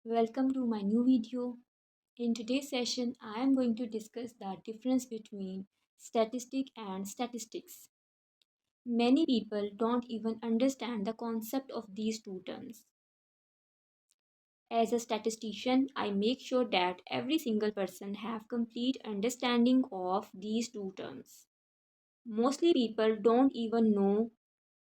Welcome to my new video. In today's session, I am going to discuss the difference between statistic and statistics. Many people don't even understand the concept of these two terms. As a statistician, I make sure that every single person have complete understanding of these two terms. Mostly people don't even know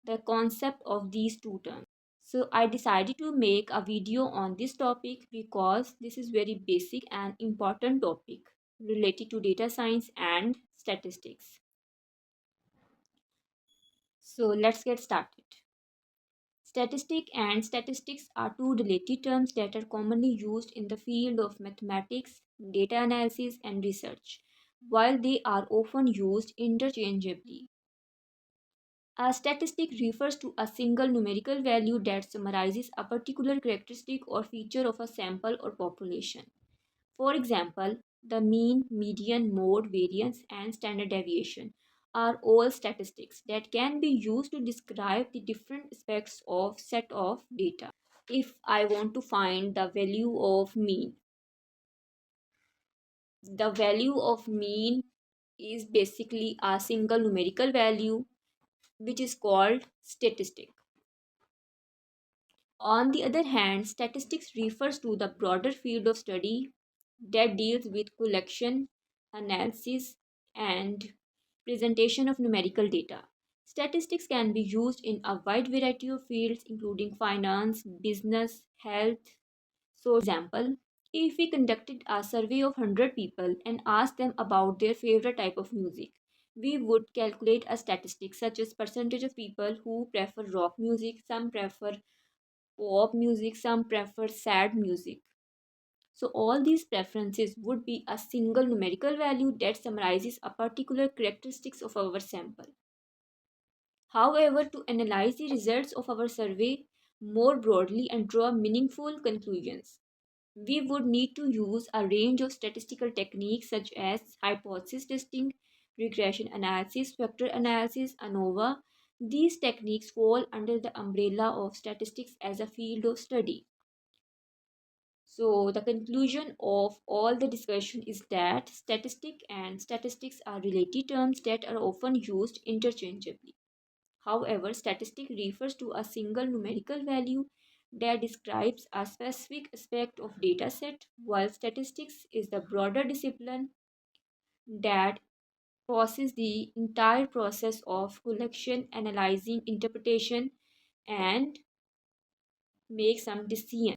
the concept of these two terms. So I decided to make a video on this topic because this is very basic and important topic related to data science and statistics. So let's get started. Statistic and statistics are two related terms that are commonly used in the field of mathematics, data analysis, and research. While they are often used interchangeably, a statistic refers to a single numerical value that summarizes a particular characteristic or feature of a sample or population. For example, the mean, median, mode, variance, and standard deviation are all statistics that can be used to describe the different aspects of set of data. If I want to find the value of mean, the value of mean is basically a single numerical value which is called statistic. On the other hand, statistics refers to the broader field of study that deals with collection, analysis, and presentation of numerical data. Statistics can be used in a wide variety of fields, including finance, business, health. So, example, if we conducted a survey of 100 people and asked them about their favorite type of music, we would calculate a statistic such as percentage of people who prefer rock music, some prefer pop music, some prefer sad music. So all these preferences would be a single numerical value that summarizes a particular characteristics of our sample. However, to analyze the results of our survey more broadly and draw meaningful conclusions, we would need to use a range of statistical techniques such as hypothesis testing, regression analysis, factor analysis, ANOVA. These techniques fall under the umbrella of statistics as a field of study. So, the conclusion of all the discussion is that statistic and statistics are related terms that are often used interchangeably. However, statistic refers to a single numerical value that describes a specific aspect of data set, while statistics is the broader discipline that processes the entire process of collection, analyzing, interpretation, and make some decision.